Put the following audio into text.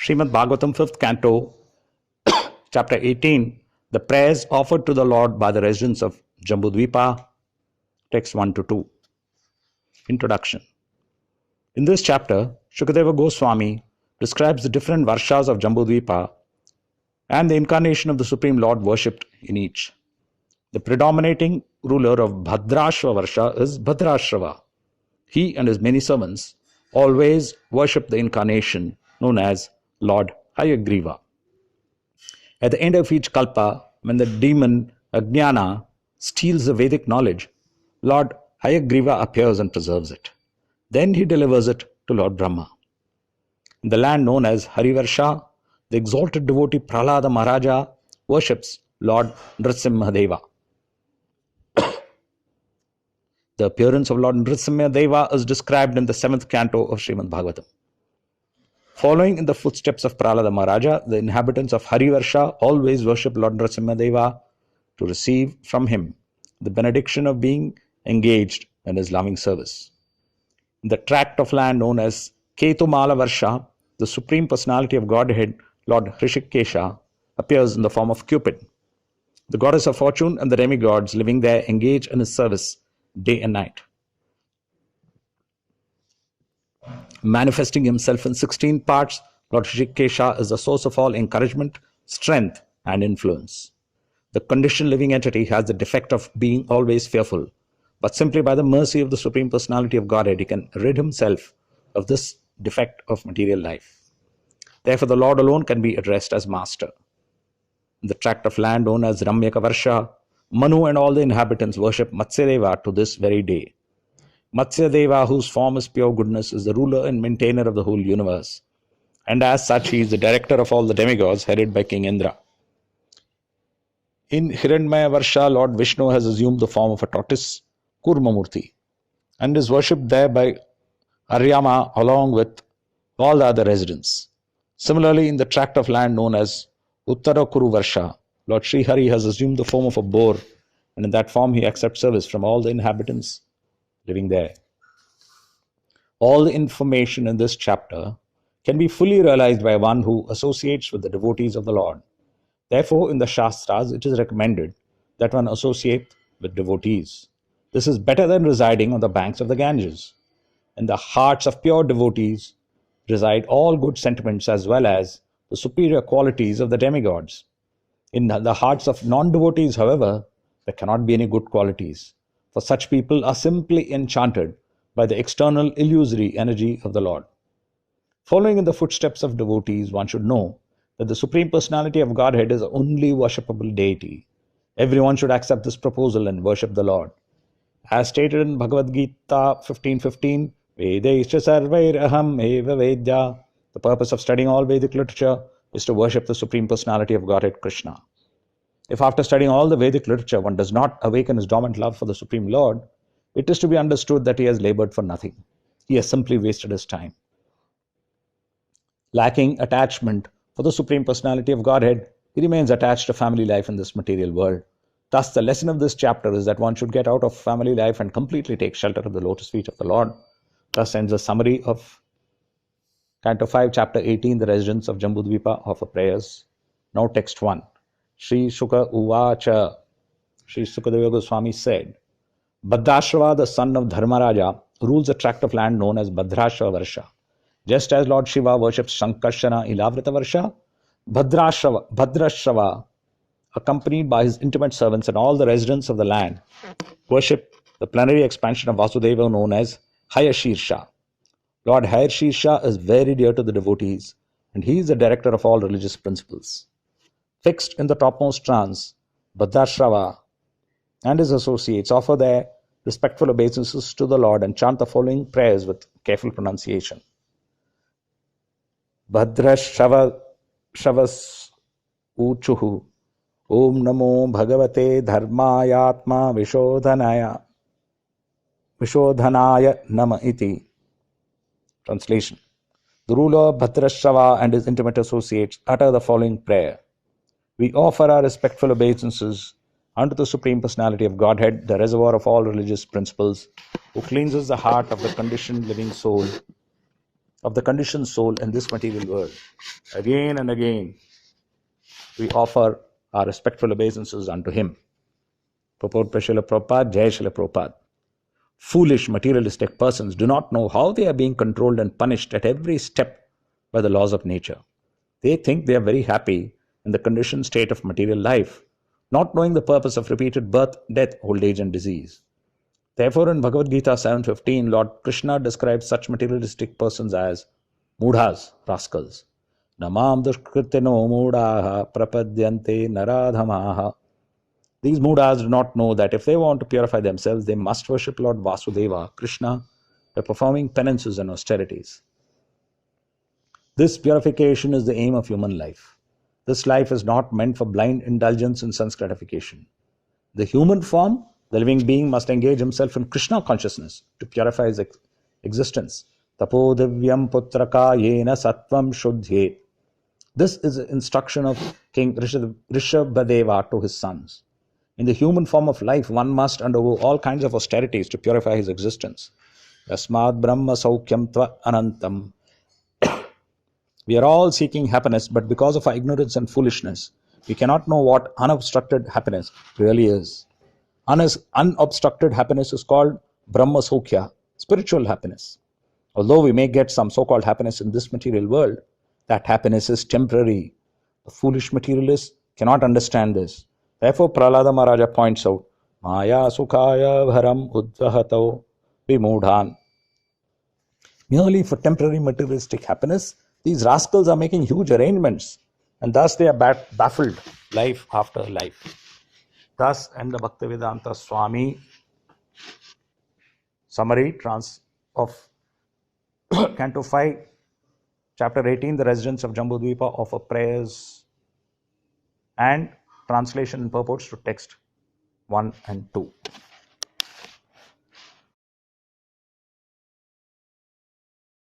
Srimad Bhagavatam, 5th Canto, Chapter 18, the prayers offered to the Lord by the residents of Jambudvipa, text 1 to 2. Introduction. In this chapter, Shukadeva Goswami describes the different Varshas of Jambudvipa and the incarnation of the Supreme Lord worshipped in each. The predominating ruler of Bhadrashva Varsha is Bhadrashrava. He and his many servants always worship the incarnation known as Lord Hayagriva. At the end of each kalpa, when the demon Ajnana steals the Vedic knowledge, Lord Hayagriva appears and preserves it. Then he delivers it to Lord Brahma. In the land known as Harivarsha, the exalted devotee Prahlada Maharaja worships Lord Nrsimhadeva. The appearance of Lord Nrsimhadeva is described in the 7th canto of Srimad Bhagavatam. Following in the footsteps of Prahlada Maharaja, the inhabitants of Harivarsha always worship Lord Nrsimhadeva to receive from him the benediction of being engaged in his loving service. In the tract of land known as Ketumala Varsha, the Supreme Personality of Godhead, Lord Hrishikesha, appears in the form of Cupid. The goddess of fortune and the demigods living there engage in his service day and night. Manifesting himself in 16 parts, Lord Hrishikesha is the source of all encouragement, strength, and influence. The conditioned living entity has the defect of being always fearful, but simply by the mercy of the Supreme Personality of Godhead, he can rid himself of this defect of material life. Therefore, the Lord alone can be addressed as Master. In the tract of land known as Ramyaka Varsha, Manu and all the inhabitants worship Matsyadeva to this very day. Matsyadeva, whose form is pure goodness, is the ruler and maintainer of the whole universe, and as such he is the director of all the demigods headed by King Indra. In Hiranyamaya Varsha, Lord Vishnu has assumed the form of a tortoise, Kurmamurti, and is worshipped there by Aryama along with all the other residents. Similarly, in the tract of land known as Uttara Kuru Varsha, Lord Srihari has assumed the form of a boar, and in that form he accepts service from all the inhabitants living there. All the information in this chapter can be fully realized by one who associates with the devotees of the Lord. Therefore, in the Shastras, it is recommended that one associate with devotees. This is better than residing on the banks of the Ganges. In the hearts of pure devotees reside all good sentiments as well as the superior qualities of the demigods. In the hearts of non-devotees, however, there cannot be any good qualities, for such people are simply enchanted by the external illusory energy of the Lord. Following in the footsteps of devotees, one should know that the Supreme Personality of Godhead is the only worshipable deity. Everyone should accept this proposal and worship the Lord. As stated in Bhagavad Gita 15:15, Vedaischa sarvairaham eva vedya. The purpose of studying all Vedic literature is to worship the Supreme Personality of Godhead, Krishna. If after studying all the Vedic literature one does not awaken his dormant love for the Supreme Lord, it is to be understood that he has labored for nothing. He has simply wasted his time. Lacking attachment for the Supreme Personality of Godhead, he remains attached to family life in this material world. Thus, the lesson of this chapter is that one should get out of family life and completely take shelter of the lotus feet of the Lord. Thus ends a summary of Canto 5, Chapter 18, the residents of Jambudvipa offer prayers. Now text 1. Sri Shuka Uvacha. Sri Sukadeva Goswami said, Bhadrashrava, the son of Dharmaraja, rules a tract of land known as Bhadrashva Varsha. Just as Lord Shiva worships Sankarshana Ilavrita Varsha, Bhadrashrava, accompanied by his intimate servants and all the residents of the land, worship the plenary expansion of Vasudeva known as Hayashirsha. Lord Hayashirsha is very dear to the devotees, and he is the director of all religious principles. Fixed in the topmost trance, Bhadrashrava and his associates offer their respectful obeisances to the Lord and chant the following prayers with careful pronunciation. Bhadrashrava Shavas Uchuhu Om Namo Bhagavate Dharmayatma Vishodhanaya Nama Iti. Translation. The ruler Bhadrashrava and his intimate associates utter the following prayer. We offer our respectful obeisances unto the Supreme Personality of Godhead, the reservoir of all religious principles, who cleanses the heart of the conditioned living soul of the conditioned soul in this material world. Again and again, we offer our respectful obeisances unto him. Purport by Srila Prabhupada, Jai Srila Prabhupada. Foolish materialistic persons do not know how they are being controlled and punished at every step by the laws of nature. They think they are very happy in the conditioned state of material life, not knowing the purpose of repeated birth, death, old age, and disease. Therefore, in Bhagavad Gita 7:15, Lord Krishna describes such materialistic persons as mudhas, rascals. Namam dushkritino mudaha prapadyante naradhamaha. These mudhas do not know that if they want to purify themselves, they must worship Lord Vasudeva, Krishna, by performing penances and austerities. This purification is the aim of human life. This life is not meant for blind indulgence in sense gratification. The human form, the living being, must engage himself in Krishna consciousness to purify his existence. Tapo divyam putraka yena sattvam shuddhe. This is the instruction of King Rishabhadeva to his sons. In the human form of life, one must undergo all kinds of austerities to purify his existence. Yasmad Brahma Saukyam Tva Anantam. We are all seeking happiness, but because of our ignorance and foolishness, we cannot know what unobstructed happiness really is. Unobstructed happiness is called Brahma Saukhya, spiritual happiness. Although we may get some so-called happiness in this material world, that happiness is temporary. The foolish materialist cannot understand this. Therefore, Prahlada Maharaja points out, Maya Sukhaya Bharam Udvahato Vimudhan. Merely for temporary materialistic happiness, these rascals are making huge arrangements, and thus they are baffled life after life. Thus, end the Bhaktivedanta Swami summary of Canto 5, Chapter 18, the residents of Jambudvipa offer prayers, and translation and purports to text 1 and 2.